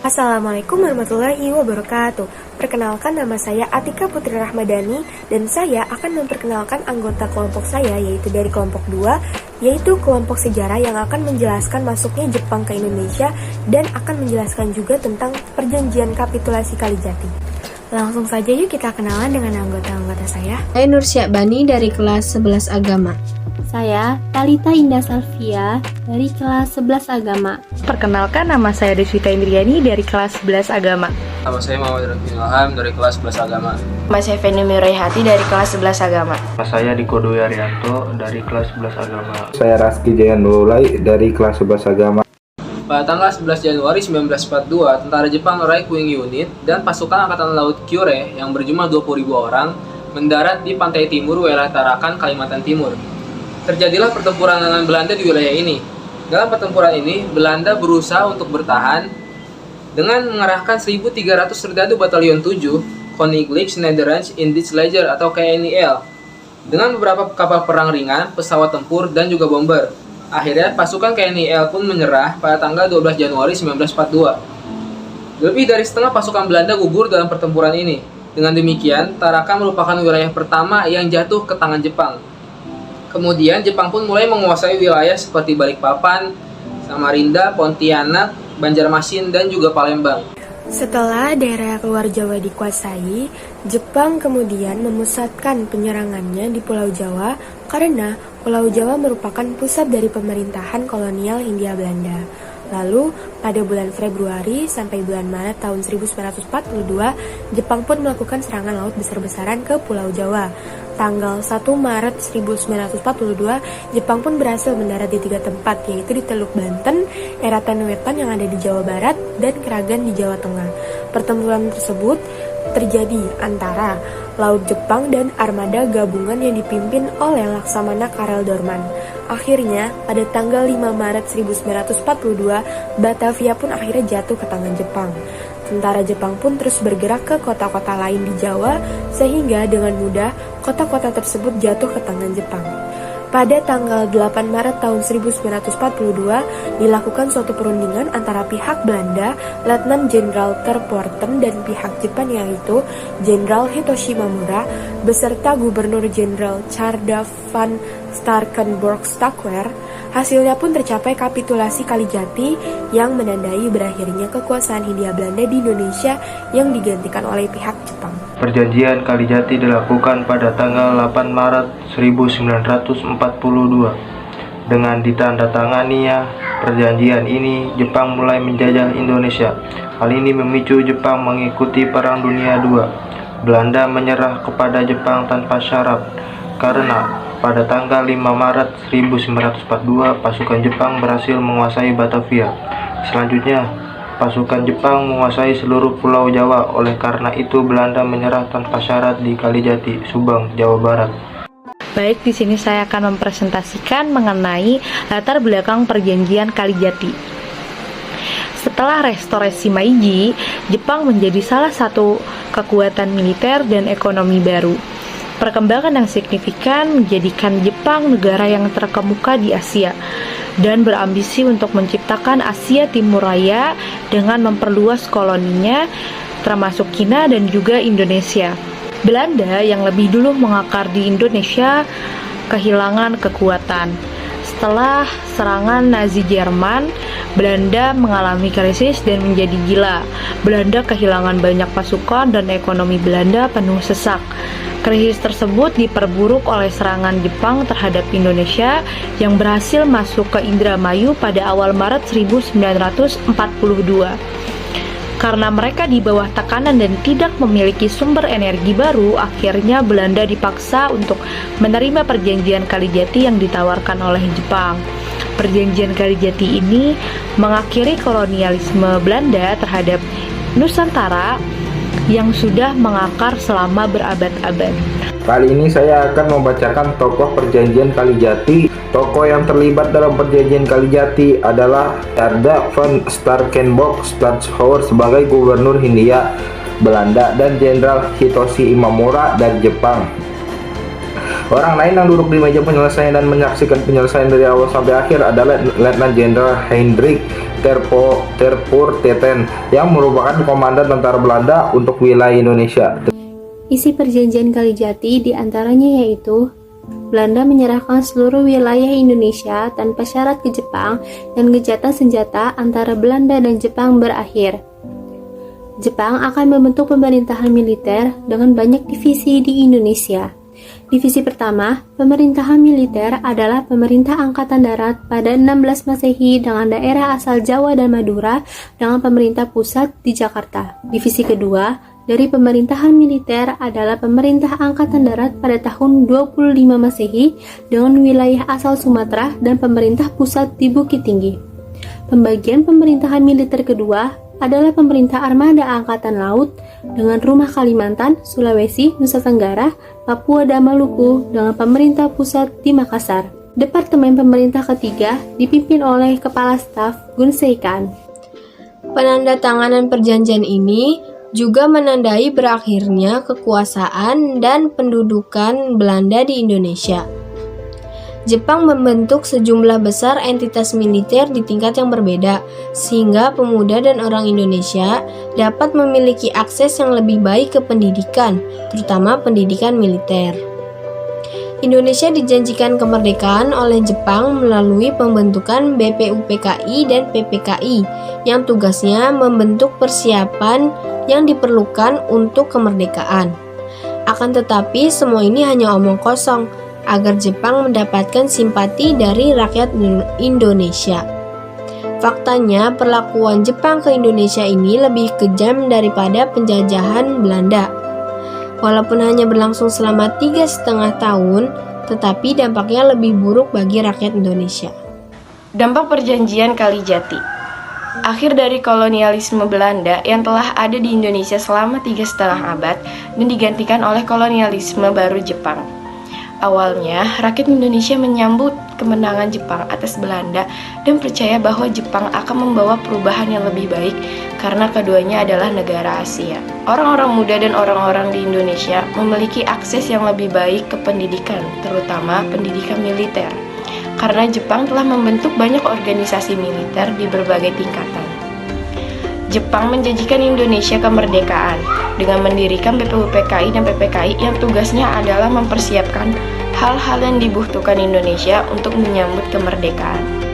Assalamualaikum warahmatullahi wabarakatuh. Perkenalkan, nama saya Atika Putri Rahmadani dan saya akan memperkenalkan anggota kelompok saya, yaitu dari kelompok 2, yaitu kelompok sejarah yang akan menjelaskan masuknya Jepang ke Indonesia dan akan menjelaskan juga tentang perjanjian kapitulasi Kalijati. Langsung saja yuk kita kenalan dengan anggota-anggota saya. Saya Nur Syakbani dari kelas 11 Agama. Saya Talita Indah Salvia dari kelas 11 Agama. Perkenalkan, nama saya Deswita Indriani dari kelas 11 Agama. Nama saya Muhammad Raffi Ilham dari kelas 11 Agama. Nama saya Feni Miraihati dari kelas 11 Agama. Nama saya Diko Dwi Arianto dari kelas 11 Agama. Saya Raski Jayanulai dari kelas 11 Agama. Pada tanggal 11 Januari 1942, tentara Jepang Reich Wing Unit dan pasukan Angkatan Laut Kure yang berjumlah 20.000 orang mendarat di pantai timur wilayah Tarakan, Kalimantan Timur. Terjadilah pertempuran dengan Belanda di wilayah ini. Dalam pertempuran ini, Belanda berusaha untuk bertahan dengan mengerahkan 1.300 serdadu Batalion 7 Koninklijke Nederlands Indisch Leger atau KNIL dengan beberapa kapal perang ringan, pesawat tempur, dan juga bomber. Akhirnya, pasukan KNIL pun menyerah pada tanggal 12 Januari 1942. Lebih dari setengah pasukan Belanda gugur dalam pertempuran ini. Dengan demikian, Tarakan merupakan wilayah pertama yang jatuh ke tangan Jepang. Kemudian Jepang pun mulai menguasai wilayah seperti Balikpapan, Samarinda, Pontianak, Banjarmasin, dan juga Palembang. Setelah daerah luar Jawa dikuasai, Jepang kemudian memusatkan penyerangannya di Pulau Jawa karena Pulau Jawa merupakan pusat dari pemerintahan kolonial Hindia Belanda. Lalu, pada bulan Februari sampai bulan Maret tahun 1942, Jepang pun melakukan serangan laut besar-besaran ke Pulau Jawa. Tanggal 1 Maret 1942, Jepang pun berhasil mendarat di 3 tempat, yaitu di Teluk Banten, Eratan Wetan yang ada di Jawa Barat, dan Kragan di Jawa Tengah. Pertempuran tersebut terjadi antara Laut Jepang dan armada gabungan yang dipimpin oleh Laksamana Karel Dorman. Akhirnya, pada tanggal 5 Maret 1942, Batavia pun akhirnya jatuh ke tangan Jepang. Tentara Jepang pun terus bergerak ke kota-kota lain di Jawa, sehingga dengan mudah kota-kota tersebut jatuh ke tangan Jepang. Pada tanggal 8 Maret tahun 1942, dilakukan suatu perundingan antara pihak Belanda, Letnan Jenderal Terpoorten, dan pihak Jepang yaitu Jenderal Hitoshi Mamura, beserta Gubernur Jenderal Tjarda van Starkenborg-Stacquer. Hasilnya pun tercapai kapitulasi Kalijati yang menandai berakhirnya kekuasaan Hindia Belanda di Indonesia yang digantikan oleh pihak Jepang. Perjanjian Kalijati dilakukan pada tanggal 8 Maret 1942. Dengan ditandatanganinya perjanjian ini, Jepang mulai menjajah Indonesia. Hal ini memicu Jepang mengikuti Perang Dunia II. Belanda menyerah kepada Jepang tanpa syarat karena pada tanggal 5 Maret 1942, pasukan Jepang berhasil menguasai Batavia. Selanjutnya, pasukan Jepang menguasai seluruh Pulau Jawa. Oleh karena itu, Belanda menyerah tanpa syarat di Kalijati, Subang, Jawa Barat. Baik, di sini saya akan mempresentasikan mengenai latar belakang perjanjian Kalijati. Setelah restorasi Meiji, Jepang menjadi salah satu kekuatan militer dan ekonomi baru. Perkembangan yang signifikan menjadikan Jepang negara yang terkemuka di Asia dan berambisi untuk menciptakan Asia Timur Raya dengan memperluas koloninya termasuk Cina dan juga Indonesia. Belanda yang lebih dulu mengakar di Indonesia kehilangan kekuatan. Setelah serangan Nazi Jerman, Belanda mengalami krisis dan menjadi gila. Belanda kehilangan banyak pasukan dan ekonomi Belanda penuh sesak. Krisis tersebut diperburuk oleh serangan Jepang terhadap Indonesia yang berhasil masuk ke Indramayu pada awal Maret 1942. Karena mereka di bawah tekanan dan tidak memiliki sumber energi baru, akhirnya Belanda dipaksa untuk menerima perjanjian Kalijati yang ditawarkan oleh Jepang. Perjanjian Kalijati ini mengakhiri kolonialisme Belanda terhadap Nusantara yang sudah mengakar selama berabad-abad. Kali ini saya akan membacakan tokoh perjanjian Kalijati. Tokoh yang terlibat dalam perjanjian Kalijati adalah Tjarda van Starkenborg-Stacquer sebagai Gubernur Hindia Belanda dan Jenderal Hitoshi Imamura dari Jepang. Orang lain yang duduk di meja penyelesaian dan menyaksikan penyelesaian dari awal sampai akhir adalah Letnan Jenderal Hendrik Terpoorteten yang merupakan komandan tentara Belanda untuk wilayah Indonesia. Isi perjanjian Kalijati diantaranya yaitu Belanda menyerahkan seluruh wilayah Indonesia tanpa syarat ke Jepang dan gencatan senjata antara Belanda dan Jepang berakhir. Jepang akan membentuk pemerintahan militer dengan banyak divisi di Indonesia. Divisi pertama, pemerintahan militer adalah pemerintah angkatan darat pada 16 Masehi dengan daerah asal Jawa dan Madura dengan pemerintah pusat di Jakarta. Divisi kedua, dari pemerintahan militer adalah pemerintah angkatan darat pada tahun 25 Masehi dengan wilayah asal Sumatera dan pemerintah pusat di Bukit Tinggi. Pembagian pemerintahan militer kedua adalah pemerintah armada angkatan laut dengan rumah Kalimantan, Sulawesi, Nusa Tenggara, Papua dan Maluku dengan pemerintah pusat di Makassar. Departemen pemerintah ketiga dipimpin oleh Kepala Staf Gunseikan. Penandatanganan perjanjian ini juga menandai berakhirnya kekuasaan dan pendudukan Belanda di Indonesia. Jepang membentuk sejumlah besar entitas militer di tingkat yang berbeda, sehingga pemuda dan orang Indonesia dapat memiliki akses yang lebih baik ke pendidikan, terutama pendidikan militer. Indonesia dijanjikan kemerdekaan oleh Jepang melalui pembentukan BPUPKI dan PPKI yang tugasnya membentuk persiapan yang diperlukan untuk kemerdekaan. Akan tetapi semua ini hanya omong kosong agar Jepang mendapatkan simpati dari rakyat Indonesia. Faktanya perlakuan Jepang ke Indonesia ini lebih kejam daripada penjajahan Belanda. Walaupun hanya berlangsung selama 3,5 tahun, tetapi dampaknya lebih buruk bagi rakyat Indonesia. Dampak perjanjian Kalijati. Akhir dari kolonialisme Belanda yang telah ada di Indonesia selama 3,5 abad dan digantikan oleh kolonialisme baru Jepang. Awalnya, rakyat Indonesia menyambut kemenangan Jepang atas Belanda dan percaya bahwa Jepang akan membawa perubahan yang lebih baik karena keduanya adalah negara Asia. Orang-orang muda dan orang-orang di Indonesia memiliki akses yang lebih baik ke pendidikan, terutama pendidikan militer, karena Jepang telah membentuk banyak organisasi militer di berbagai tingkatan. Jepang menjanjikan Indonesia kemerdekaan dengan mendirikan BPUPKI dan PPKI yang tugasnya adalah mempersiapkan hal-hal yang dibutuhkan Indonesia untuk menyambut kemerdekaan.